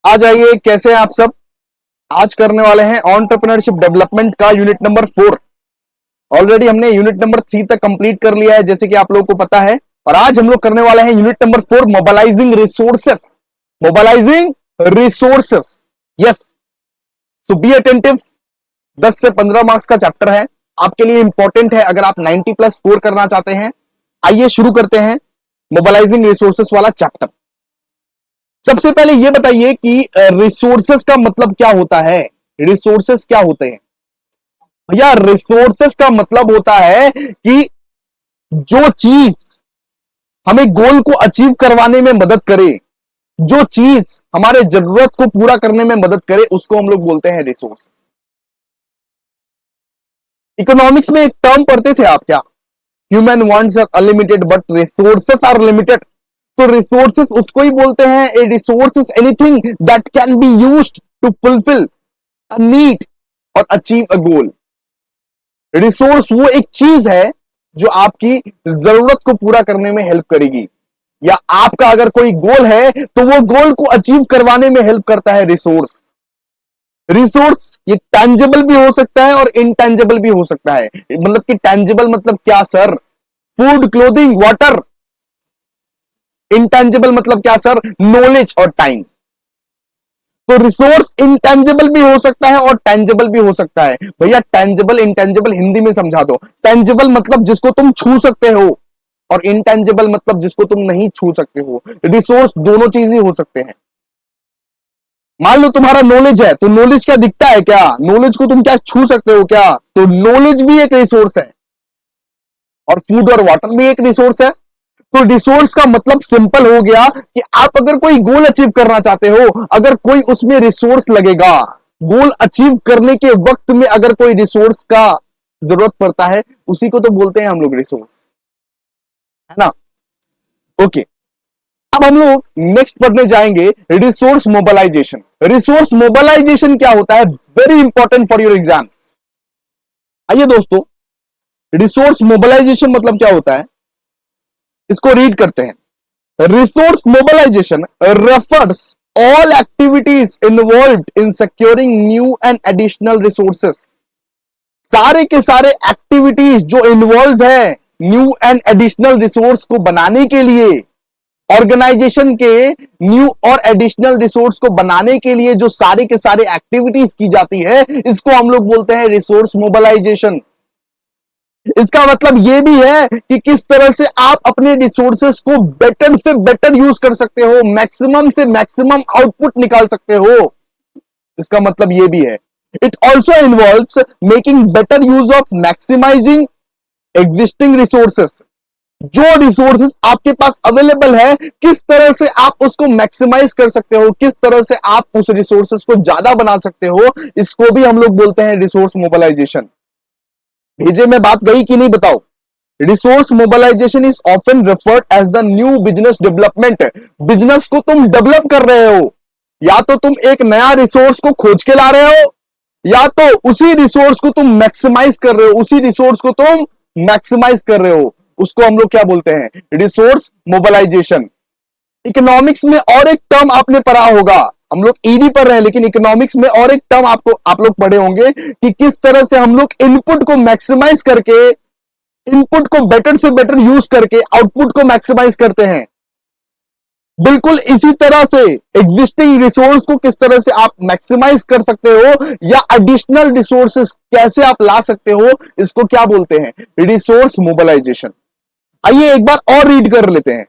आ जाइए, कैसे हैं आप सब। आज करने वाले हैं एंटरप्रेन्योरशिप डेवलपमेंट का यूनिट नंबर 4। ऑलरेडी हमने यूनिट नंबर 3 तक कंप्लीट कर लिया है, जैसे कि आप लोगों को पता है। और आज हम लोग करने वाले हैं unit number 4, mobilising resources. Mobilising resources, yes. So be attentive. 10 से 15 मार्क्स का चैप्टर है, आपके लिए इंपॉर्टेंट है अगर आप 90 प्लस स्कोर करना चाहते हैं। आइए शुरू करते हैं मोबिलाइजिंग रिसोर्सेस वाला चैप्टर। सबसे पहले यह बताइए कि रिसोर्सेस का मतलब क्या होता है। रिसोर्सेस क्या होते हैं भैया? रिसोर्सेस का मतलब होता है कि जो चीज हमें गोल को अचीव करवाने में मदद करे, जो चीज हमारे जरूरत को पूरा करने में मदद करे, उसको हम लोग बोलते हैं रिसोर्सेस। इकोनॉमिक्स में एक टर्म पढ़ते थे आप क्या? Human wants are unlimited but resources are limited. तो रिसोर्सेस उसको ही बोलते हैं। A resource is anything that can be used to fulfil a need or achieve a goal. Resource वो एक चीज है जो आपकी जरूरत को पूरा करने में हेल्प करेगी, या आपका अगर कोई गोल है तो वो गोल को अचीव करवाने में हेल्प करता है रिसोर्स। रिसोर्स ये टैंजेबल भी हो सकता है और इनटैंजेबल भी हो सकता है। मतलब कि टैंजेबल मतलब क्या sir? Food, clothing, water. Intangible मतलब क्या सर? नॉलेज और टाइम। तो रिसोर्स इंटेंजिबल भी हो सकता है और टेंजिबल भी हो सकता है। भैया टेंजिबल इंटेंजिबल हिंदी में समझा दो। टेंजिबल मतलब जिसको तुम छू सकते हो, और इंटेंजिबल मतलब जिसको तुम नहीं छू सकते हो। रिसोर्स दोनों चीज ही हो सकते हैं। मान लो तुम्हारा नॉलेज है, तो नॉलेज क्या दिखता है क्या? नॉलेज को तुम क्या छू सकते हो क्या? तो नॉलेज भी एक रिसोर्स है, और फूड और वाटर भी एक रिसोर्स है। तो रिसोर्स का मतलब सिंपल हो गया कि आप अगर कोई गोल अचीव करना चाहते हो, अगर कोई उसमें रिसोर्स लगेगा, गोल अचीव करने के वक्त में अगर कोई रिसोर्स का जरूरत पड़ता है, उसी को तो बोलते हैं हम लोग रिसोर्स, है ना। ओके, अब हम लोग नेक्स्ट पढ़ने जाएंगे रिसोर्स मोबिलाइजेशन। रिसोर्स मोबिलाइजेशन क्या होता है? Very important for your exams. आइए दोस्तों, रिसोर्स मोबिलाइजेशन मतलब क्या होता है, इसको रीड करते हैं। Resource mobilization refers all activities involved in securing new and additional resources। सारे के सारे एक्टिविटीज जो इन्वॉल्व है न्यू एंड एडिशनल रिसोर्स को बनाने के लिए, ऑर्गेनाइजेशन के न्यू और एडिशनल रिसोर्स को बनाने के लिए जो सारे के सारे एक्टिविटीज की जाती है, इसको हम लोग बोलते हैं रिसोर्स मोबिलाइजेशन। इसका मतलब यह भी है कि किस तरह से आप अपने रिसोर्सेस को बेटर से बेटर यूज कर सकते हो, मैक्सिमम से मैक्सिमम आउटपुट निकाल सकते हो। इसका मतलब यह भी है। It also involves making better use of maximising existing resources. जो रिसोर्सेस आपके पास अवेलेबल है, किस तरह से आप उसको मैक्सिमाइज कर सकते हो, किस तरह से आप उस रिसोर्सेस को ज्यादा बना सकते हो, इसको भी हम लोग बोलते हैं रिसोर्स मोबिलाइजेशन। भेजे में बात गई कि नहीं बताओ? Resource mobilisation is often referred as the new business development. Business को तुम डेवलप कर रहे हो, या तो तुम एक नया रिसोर्स को खोज के ला रहे हो, या तो उसी रिसोर्स को तुम मैक्सिमाइज कर रहे हो, उसी रिसोर्स को तुम मैक्सिमाइज कर रहे हो। उसको हम लोग क्या बोलते हैं? Resource mobilisation. इकोनॉमिक्स में और एक टर्म आपने पढ़ा होगा, हम लोग ईडी पढ़ रहे हैं, लेकिन इकोनॉमिक्स में और एक टर्म आप लोग पढ़े होंगे कि किस तरह से हम लोग इनपुट को मैक्सिमाइज करके, इनपुट को बेटर से बेटर यूज करके आउटपुट को मैक्सिमाइज करते हैं। बिल्कुल इसी तरह से एग्जिस्टिंग रिसोर्स को किस तरह से आप मैक्सिमाइज कर सकते हो, या एडिशनल रिसोर्सेस कैसे आप ला सकते हो, इसको क्या बोलते हैं? Resource mobilisation. आइए एक बार और रीड कर लेते हैं,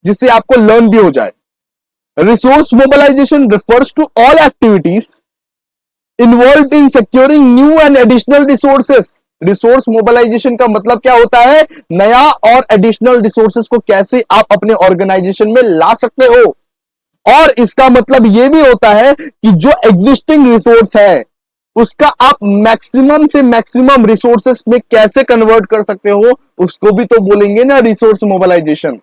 जिससे आपको लर्न भी हो जाए। Resource mobilisation refers to all activities involved in securing new and additional resources। Resource mobilisation का मतलब क्या होता है? नया और एडिशनल रिसोर्सेस को कैसे आप अपने ऑर्गेनाइजेशन में ला सकते हो। और इसका मतलब यह भी होता है कि जो एग्जिस्टिंग रिसोर्स है, उसका आप मैक्सिमम से मैक्सिमम रिसोर्सेस में कैसे कन्वर्ट कर सकते हो, उसको भी तो बोलेंगे ना रिसोर्स मोबिलाइजेशन।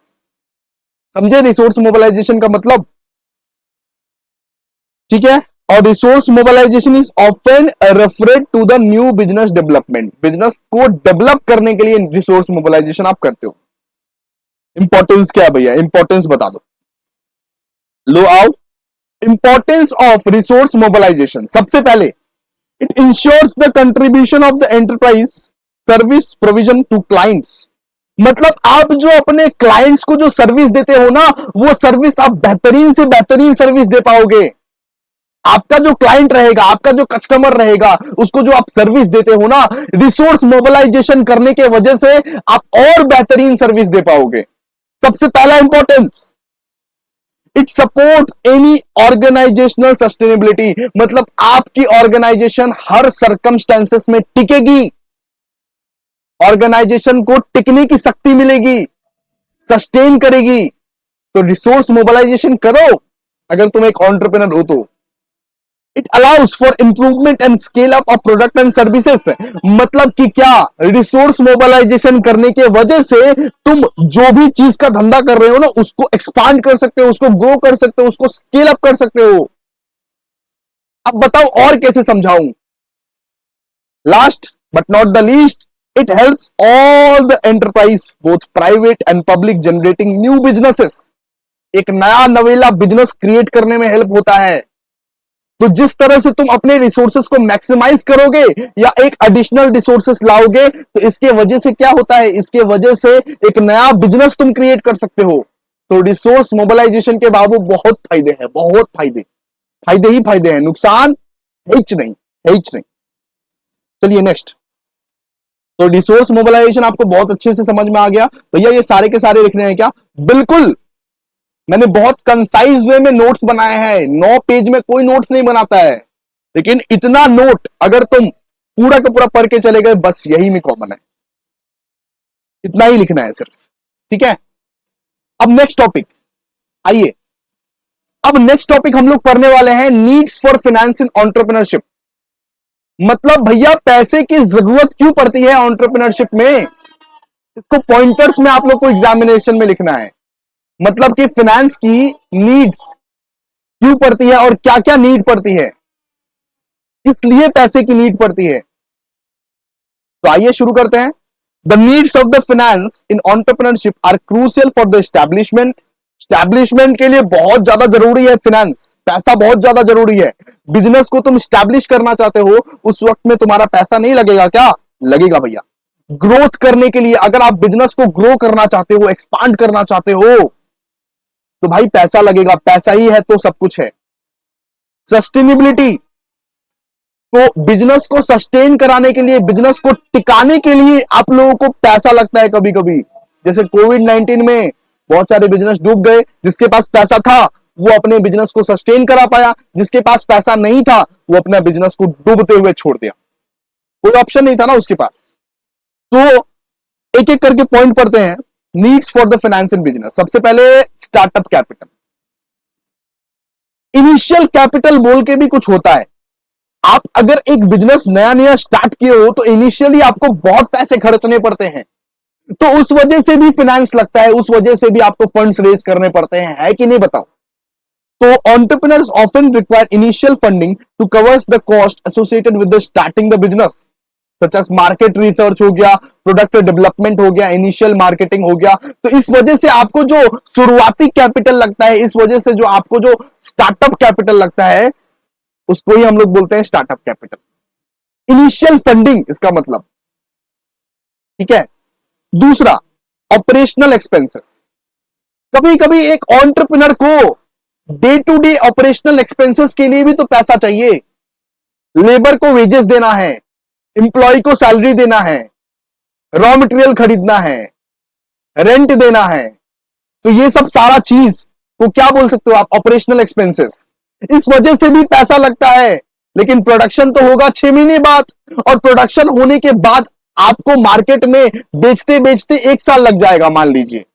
समझे रिसोर्स मोबिलाइजेशन का मतलब? ठीक है। और resource mobilisation is often referred to the new business development. Business को डेवलप करने के लिए रिसोर्स मोबिलाइजेशन आप करते हो। इंपॉर्टेंस क्या है भैया? इंपॉर्टेंस बता दो। लो आओ, इंपॉर्टेंस ऑफ रिसोर्स मोबिलाइजेशन, सबसे पहले it ensures the contribution of the enterprise service provision to clients. मतलब आप जो अपने क्लाइंट्स को जो सर्विस देते हो ना, वो सर्विस आप बेहतरीन से बेहतरीन सर्विस दे पाओगे। आपका जो क्लाइंट रहेगा, आपका जो कस्टमर रहेगा, उसको जो आप सर्विस देते हो ना, रिसोर्स मोबिलाइजेशन करने के वजह से आप और बेहतरीन सर्विस दे पाओगे। सबसे पहला importance, it support any organisational sustainability. मतलब आपकी ऑर्गेनाइजेशन हर सर्कमस्टेंसेस में टिकेगी, ऑर्गेनाइजेशन को टिकने की शक्ति मिलेगी, सस्टेन करेगी। तो रिसोर्स मोबिलाइजेशन करो अगर तुम एक एंटरप्रेन्योर हो तो। It allows for improvement and scale up of product and services. मतलब कि क्या, रिसोर्स मोबिलाइजेशन करने के वजह से तुम जो भी चीज का धंधा कर रहे हो ना, उसको एक्सपांड कर सकते हो, उसको ग्रो कर सकते हो, उसको स्केल अप कर सकते हो। अब बताओ और कैसे समझाऊं। Last but not the least, it helps all the enterprise both private and public generating new businesses. एक नया नवेला बिजनेस क्रिएट करने में हेल्प होता है। तो जिस तरह से तुम अपने रिसोर्सेस को मैक्सिमाइज करोगे या एक एडिशनल रिसोर्सेस लाओगे, तो इसके वजह से क्या होता है, इसके वजह से एक नया बिजनेस तुम क्रिएट कर सकते हो। तो रिसोर्स मोबिलाइजेशन के बाबू बहुत फायदे हैं, बहुत फायदे, फायदे ही फायदे हैं, नुकसान है नहीं, है नहीं। चलिए नेक्स्ट। तो रिसोर्स मोबिलाइजेशन आपको बहुत अच्छे से समझ में आ गया। भैया ये सारे के सारे लिखने हैं क्या? बिल्कुल, मैंने बहुत कंसाइज वे में नोट्स बनाए हैं। 9 पेज में कोई नोट्स नहीं बनाता है, लेकिन इतना नोट अगर तुम पूरा का पूरा पढ़ के चले गए, बस यही में कॉमन है, इतना ही लिखना है सिर्फ। ठीक है, अब नेक्स्ट टॉपिक आइए। अब नेक्स्ट टॉपिक हम लोग पढ़ने वाले हैं, needs for finance in entrepreneurship. मतलब भैया पैसे की जरूरत क्यों पड़ती है एंटरप्रेन्योरशिप में, इसको पॉइंटर्स में आप लोग को एग्जामिनेशन में लिखना है। मतलब कि फाइनेंस की नीड्स क्यों पड़ती है और क्या क्या नीड पड़ती है, इसलिए पैसे की नीड पड़ती है। तो आइए शुरू करते हैं। The needs of the finance in entrepreneurship are crucial for the establishment. Establishment के लिए बहुत ज्यादा जरूरी है फाइनेंस, पैसा बहुत ज्यादा जरूरी है। बिजनेस को तुम स्टैब्लिश करना चाहते हो, उस वक्त में तुम्हारा पैसा नहीं लगेगा क्या? लगेगा भैया। ग्रोथ करने के लिए, अगर आप बिजनेस को ग्रो करना चाहते हो, एक्सपांड करना चाहते हो, तो भाई पैसा लगेगा। पैसा ही है तो सब कुछ है। सस्टेनेबिलिटी, तो बिजनेस को सस्टेन कराने के लिए, बिजनेस को टिकाने के लिए आप लोगों को पैसा लगता है कभी कभी। जैसे कोविड-19 में बहुत सारे बिजनेस डूब गए। जिसके पास पैसा था वो अपने बिजनेस को सस्टेन करा पाया, जिसके पास पैसा नहीं था वो अपना बिजनेस को डूबते हुए छोड़ दिया, कोई ऑप्शन नहीं था ना उसके पास। तो एक एक करके पॉइंट पढ़ते हैं। Needs for the finance in business. सबसे पहले स्टार्टअप कैपिटल। इनिशियल कैपिटल बोल के भी कुछ होता है। आप अगर एक बिजनेस नया नया स्टार्ट किए हो तो इनिशियली आपको बहुत पैसे खर्चने पड़ते हैं, तो उस वजह से भी फाइनेंस लगता है, उस वजह से भी आपको फंड्स रेज करने पड़ते हैं, है कि नहीं बताओ। तो entrepreneurs often require initial funding to covers the cost associated with the starting the business, such as market research हो गया, प्रोडक्ट डेवलपमेंट हो गया, इनिशियल मार्केटिंग हो गया। तो इस वजह से आपको जो शुरुआती कैपिटल लगता है, इस वजह से जो आपको जो स्टार्टअप कैपिटल लगता है, उसको ही हम लोग बोलते हैं स्टार्टअप कैपिटल, इनिशियल फंडिंग इसका मतलब। ठीक है। दूसरा, ऑपरेशनल एक्सपेंसेस। कभी कभी एक एंटरप्रेन्योर को day to day operational expenses के लिए भी तो पैसा चाहिए। लेबर को वेजेस देना है, एम्प्लॉय को सैलरी देना है, रॉ मटेरियल खरीदना है, रेंट देना है। तो ये सब सारा चीज को क्या बोल सकते हो आप? Operational expenses. इस वजह से भी पैसा लगता है। लेकिन प्रोडक्शन तो होगा 6 महीने बाद, और प्रोडक्शन होने के बाद आपको मार्केट में बेचते बेचते 1 साल लग जाएगा। मान लीजिए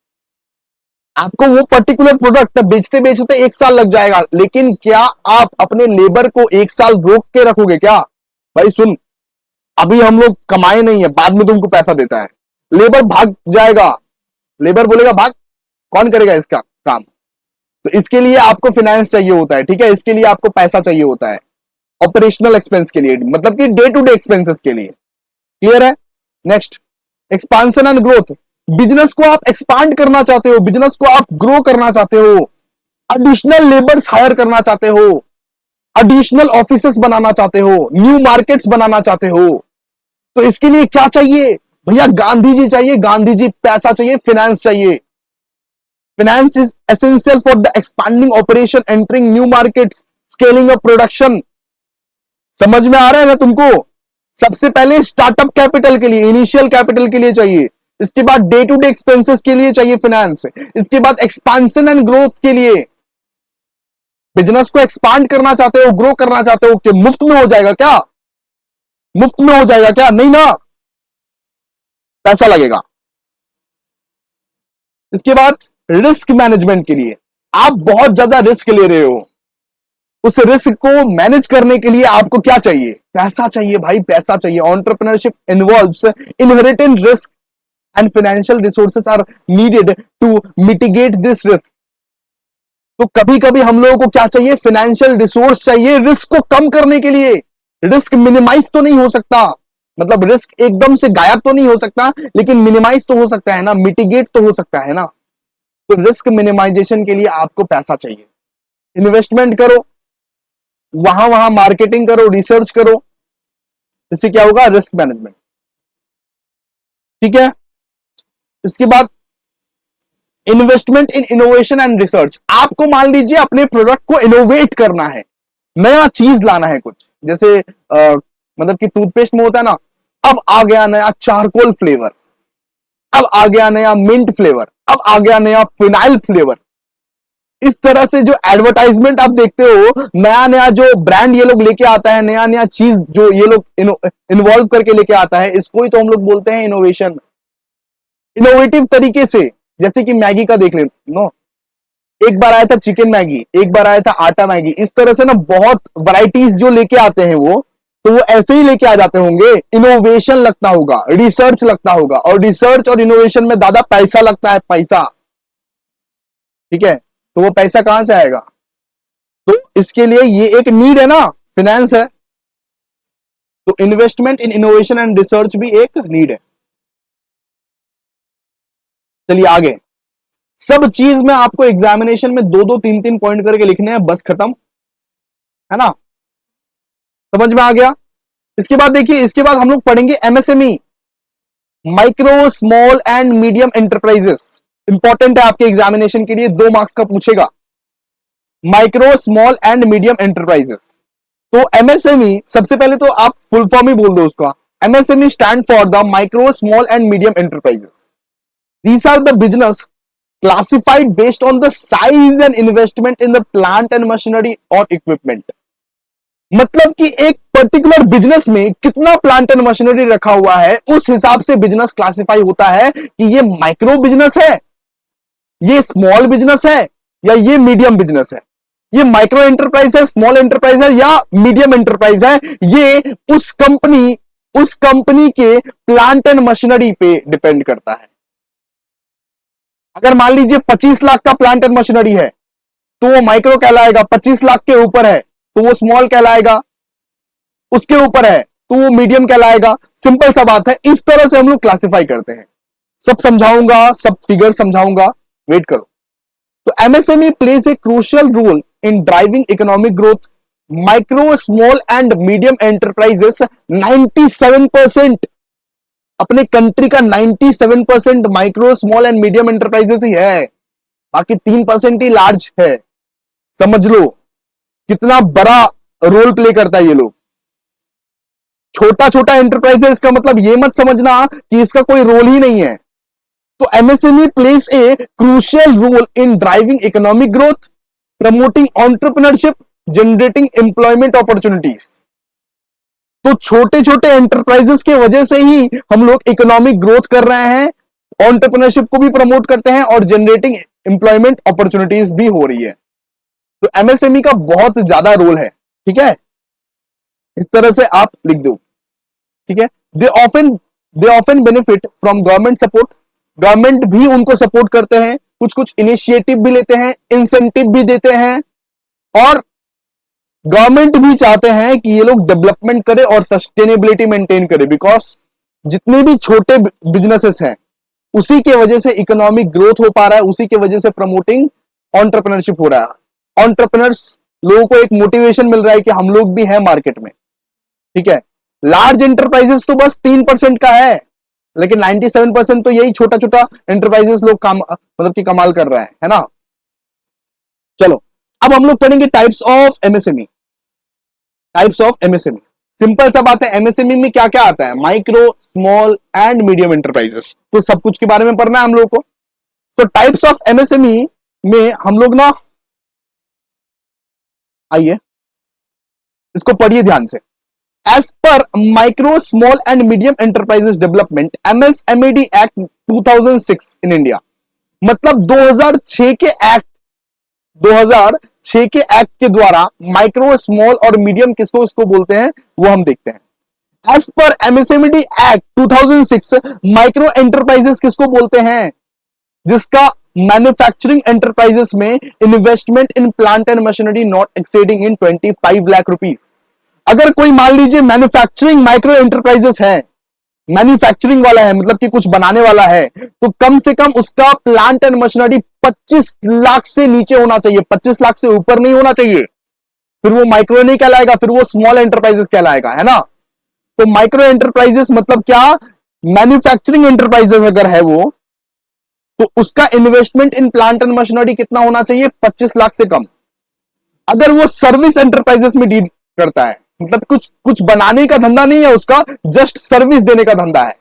आपको वो पर्टिकुलर प्रोडक्ट बेचते बेचते 1 साल लग जाएगा, लेकिन क्या आप अपने लेबर को 1 साल रोक के रखोगे क्या? भाई सुन, अभी हम लोग कमाए नहीं है, बाद में तुमको पैसा देता है। लेबर भाग जाएगा, लेबर बोलेगा भाग, कौन करेगा इसका काम? तो इसके लिए आपको फाइनेंस चाहिए होता है। ठीक है, इसके लिए आपको पैसा चाहिए होता है, ऑपरेशनल एक्सपेंस के लिए, मतलब कि डे टू डे एक्सपेंसेस के लिए। क्लियर है? Next, expansion and growth. Business को आप एक्सपांड करना चाहते हो, बिजनेस को आप ग्रो करना चाहते हो, एडिशनल लेबर्स हायर करना चाहते हो, एडिशनल ऑफिसेस बनाना चाहते हो, न्यू मार्केट्स बनाना चाहते हो, तो इसके लिए क्या चाहिए भैया? गांधी जी चाहिए, गांधी जी। पैसा चाहिए, फाइनेंस चाहिए। Finance is essential for the expanding operation, entering new markets, scaling up production. समझ में आ रहा है ना तुमको? सबसे पहले स्टार्टअप कैपिटल के लिए, इनिशियल कैपिटल के लिए चाहिए, इसके बाद डे टू डे एक्सपेंसेस के लिए चाहिए फाइनेंस, इसके बाद एक्सपांशन एंड ग्रोथ के लिए। बिजनेस को एक्सपांड करना चाहते हो, ग्रो करना चाहते हो, कि मुफ्त में हो जाएगा क्या? मुफ्त में हो जाएगा क्या? नहीं ना, पैसा लगेगा। इसके बाद रिस्क मैनेजमेंट के लिए, आप बहुत ज्यादा रिस्क ले रहे हो, उस रिस्क को मैनेज करने के लिए आपको क्या चाहिए? पैसा चाहिए भाई, पैसा चाहिए। Entrepreneurship involves inherited risk and financial resources are needed to mitigate this risk. तो कभी कभी हम लोगों को क्या चाहिए? फाइनेंशियल रिसोर्स चाहिए रिस्क को कम करने के लिए। रिस्क मिनिमाइज तो नहीं हो सकता, मतलब रिस्क एकदम से गायब तो नहीं हो सकता, लेकिन मिनिमाइज तो हो सकता है ना, मिटिगेट तो हो सकता है ना। तो रिस्क मिनिमाइजेशन के लिए आपको पैसा चाहिए। इन्वेस्टमेंट करो, वहां वहां मार्केटिंग करो, रिसर्च करो, इससे क्या होगा? Risk management. ठीक है। इसके बाद investment in innovation and research. आपको मान लीजिए अपने प्रोडक्ट को इनोवेट करना है, नया चीज लाना है कुछ, जैसे मतलब कि टूथपेस्ट में होता है ना, अब आ गया नया चारकोल फ्लेवर, अब आ गया नया मिंट फ्लेवर, अब आ गया नया फिनाइल फ्लेवर। इस तरह से जो एडवर्टाइजमेंट आप देखते हो, नया नया जो ब्रांड ये लोग लेके आता है, नया नया चीज जो ये लोग इन्वॉल्व करके लेके आता है, इसको ही तो हम लोग बोलते हैं इनोवेशन। इनोवेटिव तरीके से, जैसे कि मैगी का देख ले नो, एक बार आया था चिकन मैगी, एक बार आया था आटा मैगी, इस तरह से ना बहुत वैरायटीज जो लेके आते हैं वो, तो वो ऐसे ही लेके आ जाते होंगे। इनोवेशन लगता होगा, रिसर्च लगता होगा, और रिसर्च और इनोवेशन में ज्यादा पैसा लगता है, पैसा। ठीक है, तो वो पैसा कहां से आएगा? तो इसके लिए ये एक नीड है ना, फाइनेंस है, तो investment in innovation and research भी एक नीड है। चलिए आगे, सब चीज में आपको एग्जामिनेशन में 2-2 3-3 पॉइंट करके लिखने हैं, बस खत्म, है ना? समझ में आ गया? इसके बाद देखिए, इसके बाद हम लोग पढ़ेंगे MSME, micro small and medium enterprises. Important है आपके एग्जामिनेशन के लिए, 2 मार्क्स का पूछेगा। Micro small and medium enterprises, तो एमएसएमई सबसे पहले तो आप फुल फॉर्म ही बोल दो उसका। MSME stand for the micro small and medium enterprises. These are the business classified based on the size and investment in the plant and machinery or equipment। मतलब कि एक पर्टिकुलर बिजनेस में कितना plant and machinery रखा हुआ है, उस हिसाब से बिजनेस क्लासिफाई होता है कि ये माइक्रो बिजनेस है, ये स्मॉल बिजनेस है, या ये मीडियम बिजनेस है, ये माइक्रो एंटरप्राइज है, स्मॉल एंटरप्राइज है, या मीडियम एंटरप्राइज है। ये उस कंपनी के प्लांट एंड मशीनरी पे डिपेंड करता है। अगर मान लीजिए 25 लाख का प्लांट एंड मशीनरी है, तो वो माइक्रो कहलाएगा। 25 लाख के ऊपर है तो वो स्मॉल कहलाएगा, उसके ऊपर है तो वो मीडियम कहलाएगा। सिंपल सा बात है, इस तरह से हम लोग क्लासिफाई करते हैं। सब समझाऊंगा, सब फिगर समझाऊंगा, वेट करो। तो MSME plays a crucial role in driving economic growth. Micro small and medium enterprises 97%, अपने कंट्री का 97% micro small and medium enterprises ही है, बाकी 3% ही लार्ज है। समझ लो कितना बड़ा रोल प्ले करता है ये लोग। छोटा छोटा एंटरप्राइजेस का मतलब ये मत समझना कि इसका कोई रोल ही नहीं है। तो MSME plays a crucial role in driving economic growth, promoting entrepreneurship, generating employment opportunities. तो छोटे छोटे एंटरप्राइजेस के वजह से ही हम लोग इकोनॉमिक ग्रोथ कर रहे हैं, एंटरप्रेन्योरशिप को भी प्रमोट करते हैं, और जनरेटिंग एम्प्लॉयमेंट अपॉर्चुनिटीज भी हो रही है। तो एमएसएमई का बहुत ज्यादा रोल है। ठीक है, इस तरह से आप लिख दो। ठीक है, they often benefit from government support. Government भी उनको सपोर्ट करते हैं, कुछ कुछ इनिशिएटिव भी लेते हैं, इंसेंटिव भी देते हैं, और गवर्नमेंट भी चाहते हैं कि ये लोग डेवलपमेंट करे और सस्टेनेबिलिटी मेंटेन करे। बिकॉज जितने भी छोटे बिजनेसेस हैं, उसी के वजह से इकोनॉमिक ग्रोथ हो पा रहा है, उसी के वजह से प्रमोटिंग एंटरप्रेन्योरशिप हो रहा है, एंटरप्रेन्योर्स लोगों को एक मोटिवेशन मिल रहा है कि हम लोग भी हैं मार्केट में, ठीक है। लार्ज एंटरप्राइजेस तो बस 3% का है, लेकिन 97% तो यही छोटा छोटा एंटरप्राइजेस लोग काम मतलब कि कमाल कर रहा है ना। चलो अब हम लोग पढ़ेंगे types of MSME. Types of MSME, simple सा बात है, एमएसएमई में क्या क्या आता है, micro small and medium enterprises, तो सब कुछ के बारे में पढ़ना है हम लोग को। तो टाइप्स ऑफ एमएसएमई में हम लोग ना, आइए इसको पढ़िए ध्यान से। As per micro small and medium enterprises development MSMED act 2006 in India, मतलब 2006 के एक्ट, 2006 के एक्ट के द्वारा माइक्रो स्मॉल और मीडियम किसको इसको बोलते हैं वो हम देखते हैं। As per MSMED act 2006 micro enterprises किसको बोलते हैं, जिसका मैन्युफैक्चरिंग एंटरप्राइजेस में investment in plant and machinery not exceeding in 25 lakh rupees. अगर कोई मान लीजिए मैन्युफैक्चरिंग माइक्रो एंटरप्राइजेस है, मैन्युफैक्चरिंग वाला है, मतलब कि कुछ बनाने वाला है, तो कम से कम उसका प्लांट एंड मशीनरी 25 लाख से नीचे होना चाहिए, 25 लाख से ऊपर नहीं होना चाहिए, फिर वो माइक्रो नहीं कहलाएगा, फिर वो स्मॉल एंटरप्राइजेस कहलाएगा, है ना। तो माइक्रो एंटरप्राइजेस मतलब क्या, मैन्युफैक्चरिंग एंटरप्राइजेस अगर है वो, तो उसका investment in plant and machinery कितना होना चाहिए, 25 लाख से कम। अगर वो सर्विस एंटरप्राइजेस में डील करता है, मतलब कुछ कुछ बनाने का धंधा नहीं है उसका, जस्ट सर्विस देने का धंधा है,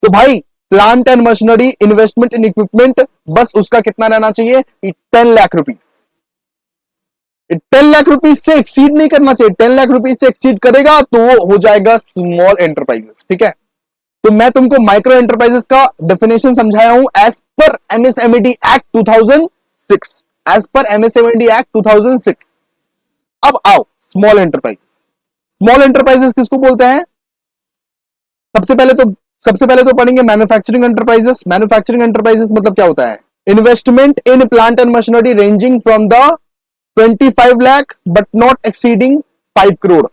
तो भाई plant and machinery investment in equipment बस उसका कितना रहना चाहिए, 10 लाख रुपीस। 10 लाख रुपीस से एक्सीड नहीं करना चाहिए, 10 लाख रुपीस से एक्सीड करेगा तो वो हो जाएगा स्मॉल एंटरप्राइजेस, ठीक है। तो मैं तुमको माइक्रो एंटरप्राइजेस का डेफिनेशन समझाया हूं as per MSMED act 2006, as per MSMED act 2006। अब आओ स्मॉल एंटरप्राइजेस। स्मॉल एंटरप्राइजेस किसको बोलते हैं, सबसे पहले तो पढ़ेंगे मैन्युफैक्चरिंग एंटरप्राइजेस। मैन्युफैक्चरिंग एंटरप्राइजेस मतलब क्या होता है, investment in plant and machinery ranging from the 25 lakh but not exceeding 5 crore.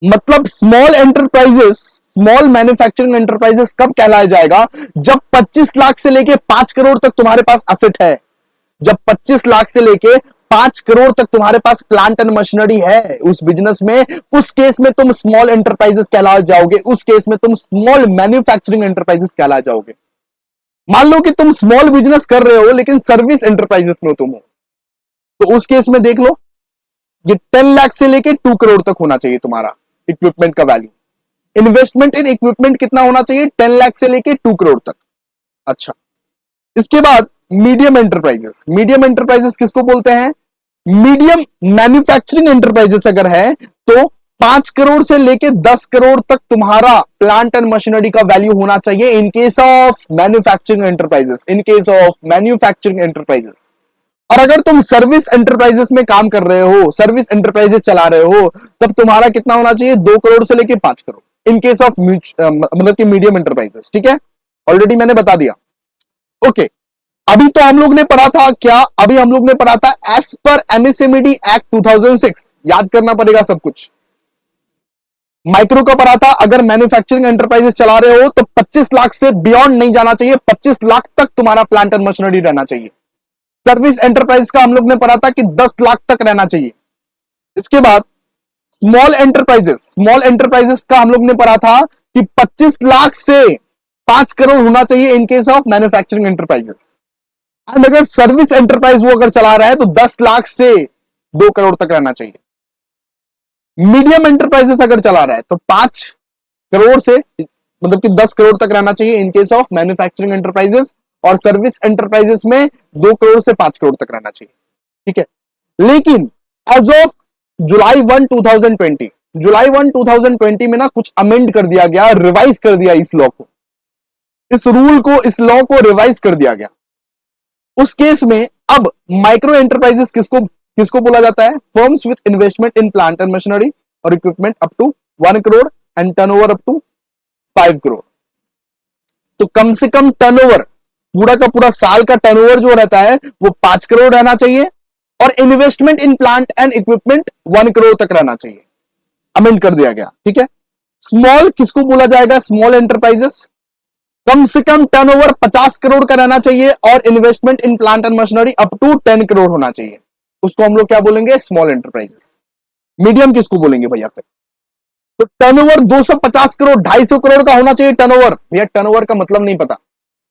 मतलब small enterprises, small manufacturing enterprises कब कहलाया जाएगा, जब 25 लाख से लेके 5 करोड़ तक तुम्हारे पास असेट है, जब 25 लाख से लेके 5 करोड़ तक तुम्हारे पास प्लांट एंड मशीनरी है उस बिजनेस में, उस केस में तुम स्मॉल एंटरप्राइजेस कहला जाओगे, उस केस में तुम स्मॉल मैन्युफैक्चरिंग एंटरप्राइजेस कहला जाओगे। मान लो कि तुम स्मॉल बिजनेस कर रहे हो लेकिन सर्विस एंटरप्राइजेस में तुम हो, तो उस केस में देख लो ये 10 लाख से लेके 2 करोड़ तक होना चाहिए तुम्हारा इक्विपमेंट का वैल्यू। इन्वेस्टमेंट इन इक्विपमेंट कितना होना चाहिए, 10 लाख से लेके 2 करोड़ तक। अच्छा, इसके बाद मीडियम एंटरप्राइजेस। मीडियम एंटरप्राइजेस किसको बोलते हैं, मीडियम मैन्युफैक्चरिंग एंटरप्राइजेस अगर है तो 5 करोड़ से लेके 10 करोड़ तक तुम्हारा प्लांट एंड मशीनरी का वैल्यू होना चाहिए in case of manufacturing enterprises, in case of manufacturing enterprises. और अगर तुम सर्विस एंटरप्राइजेस में काम कर रहे हो, सर्विस एंटरप्राइजेस चला रहे हो, तब तुम्हारा कितना होना चाहिए, 2 करोड़ से लेके 5 करोड़ इन केस ऑफ मतलब कि मीडियम एंटरप्राइजेस, ठीक है। ऑलरेडी मैंने बता दिया। ओके, अभी तो हम लोग ने पढ़ा था क्या, अभी हम लोग ने पढ़ा था एज पर एमएसएमईडी एक्ट 2006, याद करना पड़ेगा सब कुछ। माइक्रो का पढ़ा था, अगर मैन्युफैक्चरिंग एंटरप्राइजेस चला रहे हो तो 25 लाख से बियॉन्ड नहीं जाना चाहिए, 25 लाख तक तुम्हारा प्लांट एंड मशीनरी रहना चाहिए। सर्विस एंटरप्राइज का हम लोग ने पढ़ा था कि 10 लाख तक रहना चाहिए। इसके बाद स्मॉल एंटरप्राइजेस, स्मॉल एंटरप्राइजेस का हम लोग ने पढ़ा था कि 25 लाख से 5 करोड़ होना चाहिए in case of manufacturing enterprises. And अगर सर्विस एंटरप्राइज वो अगर चला रहा है तो 10 लाख से 2 करोड़ तक रहना चाहिए। मीडियम एंटरप्राइजेस अगर चला रहा है तो 5 करोड़ से मतलब कि 10 करोड़ तक रहना चाहिए in case of manufacturing enterprises, और सर्विस एंटरप्राइजेस में 2 करोड़ से 5 करोड़ तक रहना चाहिए, ठीक है। लेकिन एज ऑफ जुलाई 1 2020, जुलाई 1 2020 में ना कुछ अमेंड कर दिया गया, रिवाइज कर दिया इस लॉ को, इस रूल को, इस लॉ को रिवाइज कर दिया गया। उस केस में अब माइक्रो एंटरप्राइजेस किसको किसको बोला जाता है, firms with investment in plant and machinery और equipment up to 1 crore and turnover up to 5 crore. तो कम से कम टर्नओवर, पूरा का पूरा साल का टर्नओवर जो रहता है वो 5 करोड़ रहना चाहिए, और investment in plant and equipment 1 crore तक रहना चाहिए। अमेंड कर दिया गया, ठीक है। स्मॉल किसको बोला जाएगा, स्मॉल एंटरप्राइजेस, कम से कम टर्नओवर 50 करोड़ का रहना चाहिए और investment in plant and machinery up to 10 crore होना चाहिए। उसको हम लोग क्या बोलेंगे? Small enterprises. मीडियम किसको बोलेंगे भैया फिर? तो टर्नओवर 250 करोड़ 250 करोड़ का होना चाहिए टर्नओवर। भैया टर्नओवर का मतलब नहीं पता?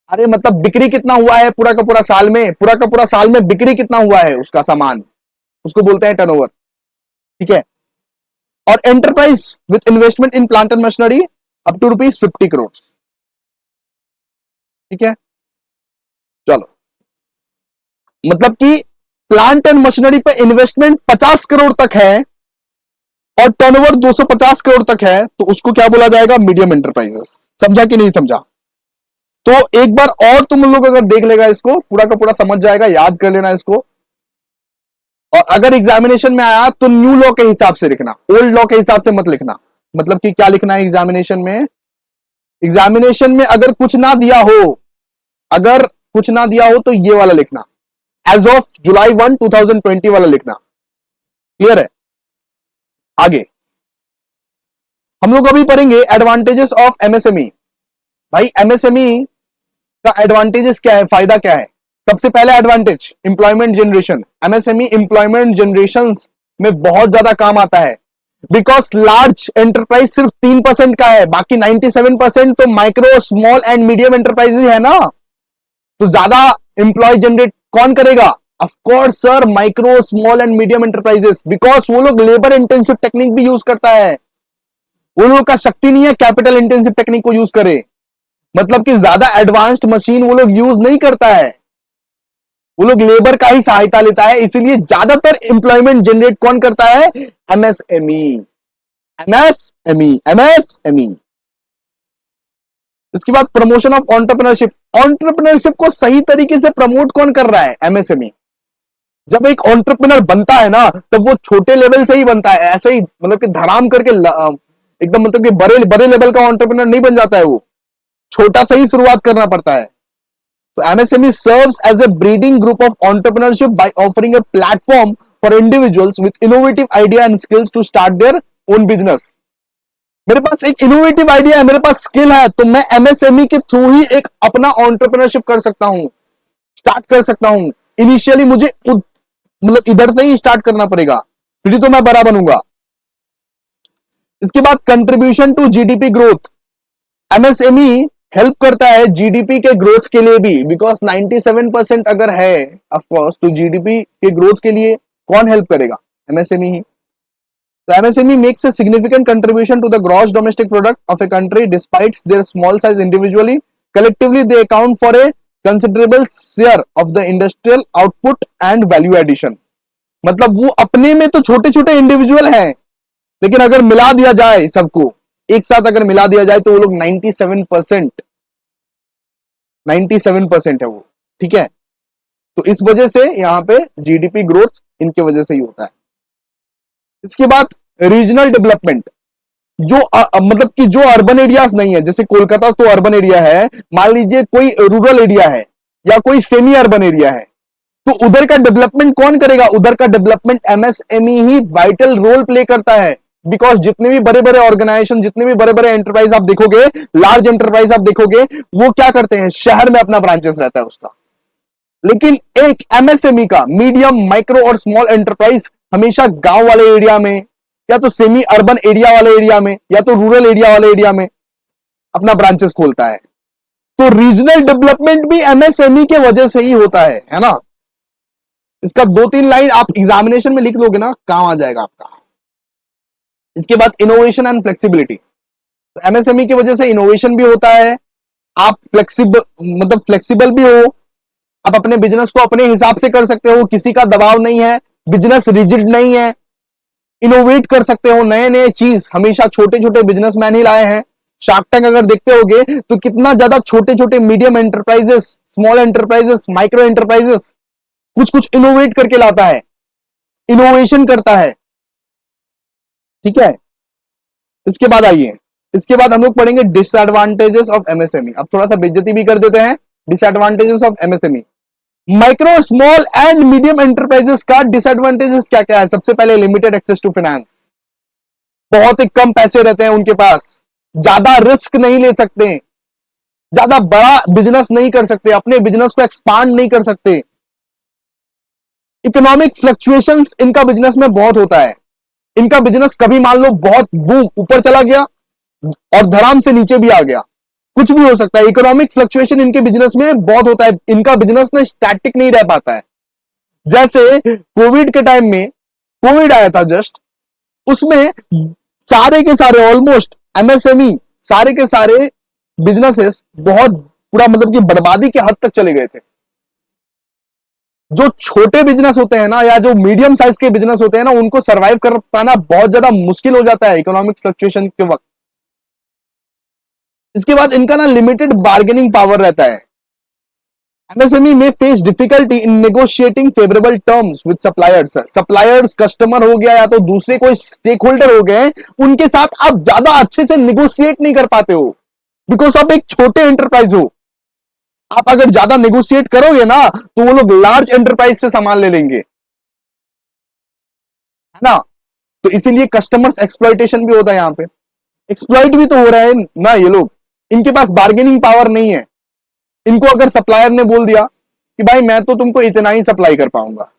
अरे मतलब बिक्री कितना हुआ है पूरा का पूरा साल में, पूरा का पूरा साल में बिक्री कितना हुआ है उसका सामान, उसको बोलते हैं टर्नओवर। ठीक है। और enterprise with investment in plant and machinery up to ₹50 crore. ठीक है, चलो मतलब कि प्लांट एंड मशीनरी पे इन्वेस्टमेंट 50 करोड़ तक है और टर्नओवर 250 करोड़ तक है, तो उसको क्या बोला जाएगा? Medium enterprises. समझा कि नहीं समझा? तो एक बार और तुम लोग अगर देख लेगा इसको, पूरा का पूरा समझ जाएगा, याद कर लेना इसको। और अगर एग्जामिनेशन में आया तो न्यू लॉ के हिसाब से लिखना, ओल्ड लॉ के हिसाब से मत लिखना। मतलब कि क्या लिखना है एग्जामिनेशन में? एग्जामिनेशन में अगर कुछ ना दिया हो, अगर कुछ ना दिया हो तो ये वाला लिखना, एज ऑफ जुलाई 1, 2020 वाला लिखना। क्लियर है? आगे हम लोग अभी पढ़ेंगे एडवांटेजेस ऑफ एमएसएमई। भाई एमएसएमई का एडवांटेजेस क्या है, फायदा क्या है? सबसे पहले advantage employment generation. MSME employment generation में बहुत ज्यादा काम आता है, बिकॉज लार्ज एंटरप्राइज सिर्फ 3% का है, बाकी 97% तो micro small and medium enterprises है ना। तो ज्यादा एम्प्लॉय जनरेट कौन करेगा? Of course sir, micro small and medium enterprises, because वो लोग लेबर इंटेंसिव टेक्निक भी यूज करता है। वो लोगों का शक्ति नहीं है कैपिटल इंटेंसिव टेक्निक को यूज करे, मतलब कि ज्यादा एडवांस्ड मशीन वो लोग यूज नहीं करता है, वो लोग लेबर का ही सहायता लेता है। इसीलिए ज्यादातर एम्प्लॉयमेंट जनरेट कौन करता है? एमएसएमई। MSME, MSME. इसके बाद प्रमोशन ऑफ एंटरप्रेन्योरशिप। एंटरप्रेन्योरशिप को सही तरीके से प्रमोट कौन कर रहा है? एमएसएमई। जब एक एंटरप्रेन्योर बनता है ना, तब वो छोटे लेवल से ही बनता है, ऐसे ही मतलब कि धड़ाम करके एकदम मतलब कि बड़े बड़े लेवल का एंटरप्रेन्योर नहीं बन जाता है, वो छोटा से ही शुरुआत करना पड़ता है। तो MSME serves as a breeding group of entrepreneurship by offering a platform for individuals with innovative idea and skills to start their own business. मेरे पास एक इनोवेटिव आइडिया है, मेरे पास स्किल है, तो मैं एमएसएमई के थ्रू ही एक अपना एंटरप्रेन्योरशिप कर सकता हूं, स्टार्ट कर सकता हूं। इनिशियली मुझे मतलब इधर से ही स्टार्ट करना पड़ेगा, फिर तो मैं बड़ा बनूंगा। इसके बाद contribution to GDP growth. MSME help करता है जीडीपी के ग्रोथ के लिए भी, बिकॉज 97% अगर है ऑफ कोर्स, तो जीडीपी के ग्रोथ के लिए कौन हेल्प करेगा? एमएसएमई ही। तो MSME makes a significant contribution to the gross domestic product of a country despite their small size individually, collectively they account for a considerable share of the industrial output and value addition. मतलब वो अपने में तो छोटे छोटे individual हैं, लेकिन अगर मिला दिया जाए सबको एक साथ, अगर मिला दिया जाए तो वो लोग 97% है वो। ठीक है, तो इस वजह से यहां पे जीडीपी ग्रोथ इनके वजह से ही होता है। इसके बाद रीजनल डेवलपमेंट, जो मतलब कि जो अर्बन एरियाज नहीं है, जैसे कोलकाता तो अर्बन एरिया है, मान लीजिए कोई रूरल एरिया है या कोई सेमी अर्बन एरिया है, तो उधर का डेवलपमेंट कौन करेगा? उधर का डेवलपमेंट एमएसएमई ही वाइटल रोल प्ले करता है, बिकॉज जितने भी बड़े बड़े ऑर्गेनाइजेशन, जितने भी बड़े बड़े एंटरप्राइज आप देखोगे, लार्ज एंटरप्राइज आप देखोगे, वो क्या करते हैं? शहर में अपना ब्रांचेस रहता है उसका। लेकिन एक एमएसएमई का, मीडियम माइक्रो और स्मॉल एंटरप्राइज, हमेशा गांव वाले एरिया में या तो सेमी अर्बन एरिया वाले एरिया में या तो रूरल एरिया वाले एरिया में अपना ब्रांचेस खोलता है। तो रीजनल डेवलपमेंट भी एमएसएमई के वजह से ही होता है ना। इसका 2-3 लाइन आप एग्जामिनेशन में लिख लोगे ना, काम आ जाएगा आपका। इसके बाद इनोवेशन एंड फ्लेक्सिबिलिटी। तो एमएसएमई की वजह से इनोवेशन भी होता है, आप फ्लेक्सिबल भी हो, आप अपने बिजनेस को अपने हिसाब से कर सकते हो, किसी का दबाव नहीं है, बिजनेस रिजिड नहीं है, इनोवेट कर सकते हो, नए नए चीज हमेशा छोटे छोटे बिजनेसमैन ही लाए हैं। शार्क टैंक अगर देखते होगे तो कितना ज्यादा छोटे छोटे medium enterprises, small enterprises, micro enterprises कुछ कुछ इनोवेट करके लाता है, इनोवेशन करता है। ठीक है, इसके बाद आइए, इसके बाद हम लोग पढ़ेंगे डिसएडवांटेजेस ऑफ एमएसएमई। अब थोड़ा सा बेइज्जती भी कर देते हैं, disadvantages of MSME. Micro small and medium enterprises का डिसएडवांटेजेस क्या क्या है? सबसे पहले लिमिटेड एक्सेस टू फाइनेंस, बहुत ही कम पैसे रहते हैं उनके पास, ज्यादा रिस्क नहीं ले सकते, ज्यादा बड़ा बिजनेस नहीं कर सकते, अपने बिजनेस को एक्सपांड नहीं कर सकते। इकोनॉमिक फ्लक्चुएशंस इनका बिजनेस में बहुत होता है। इनका बिजनेस कभी मान लो बहुत बूम ऊपर चला गया और धड़ाम से नीचे भी आ गया, कुछ भी हो सकता है। इकोनॉमिक फ्लक्चुएशन इनके बिजनेस में बहुत होता है। इनका बिजनेस ना स्टैटिक नहीं रह पाता है। जैसे कोविड के टाइम में, कोविड आया था जस्ट, उसमें सारे के सारे ऑलमोस्ट एमएसएमई सारे के सारे बिजनेसेस बहुत पूरा मतलब कि बर्बादी के हद तक चले गए थे। जो छोटे बिजनेस होते हैं ना, या जो मीडियम साइज के बिजनेस होते हैं ना, उनको सरवाइव कर पाना बहुत ज्यादा मुश्किल हो जाता है इकोनॉमिक फ्लक्चुएशन के वक्त। इसके बाद इनका ना लिमिटेड बार्गेनिंग पावर रहता है। एमएसएमई में face difficulty in negotiating favourable terms with suppliers. Suppliers customer हो गया या तो दूसरे कोई स्टेक होल्डर हो गए, उनके साथ आप ज्यादा अच्छे से नेगोशिएट नहीं कर पाते हो, बिकॉज आप एक छोटे एंटरप्राइज हो। आप अगर ज्यादा नेगोशिएट करोगे ना तो वो लोग लार्ज एंटरप्राइज से सामान ले लेंगे, है ना। तो इसीलिए कस्टमर्स एक्सप्लॉइटेशन भी होता है, यहां पे एक्सप्लॉइट भी तो हो रहा है ना ये लोग। इनके पास बार्गेनिंग पावर नहीं है। इनको अगर सप्लायर ने बोल दिया कि भाई मैं तो तुमको इतना ही सप्लाई कर पाऊंगा,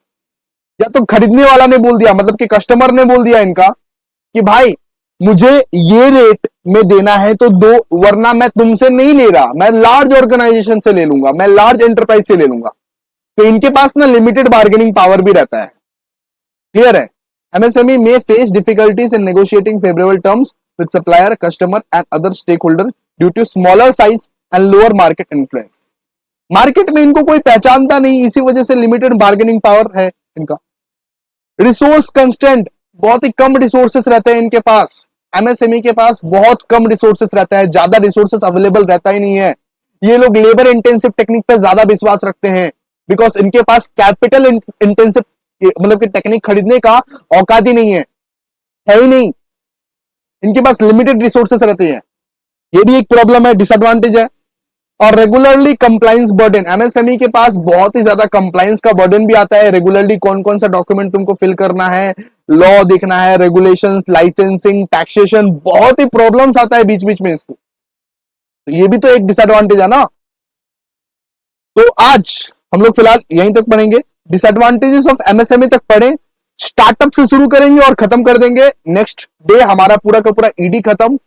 या तो खरीदने वाला ने बोल दिया, मतलब कि कस्टमर ने बोल दिया इनका कि भाई मुझे ये रेट में देना है तो दो, वरना मैं तुमसे नहीं ले रहा, मैं लार्ज ऑर्गेनाइजेशन से ले लूंगा, मैं लार्ज एंटरप्राइज से ले लूंगा। तो इनके पास ना लिमिटेड बार्गेनिंग पावर भी रहता है। क्लियर है। एमएसएमई में face difficulties in negotiating favourable terms with supplier, customer and other stakeholder due to smaller size and lower market influence. Market में इनको कोई पहचानता नहीं, इसी वजह से लिमिटेड बार्गेनिंग पावर है इनका। रिसोर्स कंस्टेंट, बहुत ही कम रिसोर्सेस रहते हैं इनके पास। एमएसएमई के पास बहुत कम रिसोर्सेस रहता है, ज्यादा रिसोर्सेस अवेलेबल रहता ही नहीं है। ये लोग लेबर इंटेंसिव टेक्निक पे ज्यादा विश्वास रखते हैं, बिकॉज इनके पास कैपिटल इंटेंसिव मतलब कि टेक्निक खरीदने का औकात ही नहीं है ही नहीं। इनके पास लिमिटेड रिसोर्सेस रहते हैं, ये भी एक प्रॉब्लम है, डिसएडवांटेज है। और रेगुलरली कंप्लायंस बर्डन, एमएसएमई के पास बहुत ही ज्यादा कंप्लायंस का बर्डन भी आता है। रेगुलरली कौन कौन सा डॉक्यूमेंट तुमको फिल करना है, लॉ देखना है, रेगुलेशंस, लाइसेंसिंग, टैक्सेशन, बहुत ही प्रॉब्लम्स आता है बीच बीच में इसको। तो ये भी तो एक डिसएडवांटेज है ना। तो आज हम लोग फिलहाल यहीं तक पढ़ेंगे, डिसएडवांटेजेस ऑफ एमएसएमई तक पढ़े। स्टार्टअप से शुरू करेंगे और खत्म कर देंगे नेक्स्ट डे हमारा पूरा का पूरा ईडी खत्म।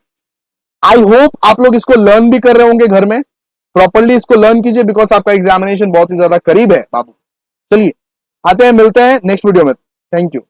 आई होप आप लोग इसको लर्न भी कर रहे होंगे घर में, प्रॉपर्ली इसको लर्न कीजिए, बिकॉज आपका एग्जामिनेशन बहुत ही ज्यादा करीब है बाबू। चलिए आते हैं, मिलते हैं नेक्स्ट वीडियो में। Thank you.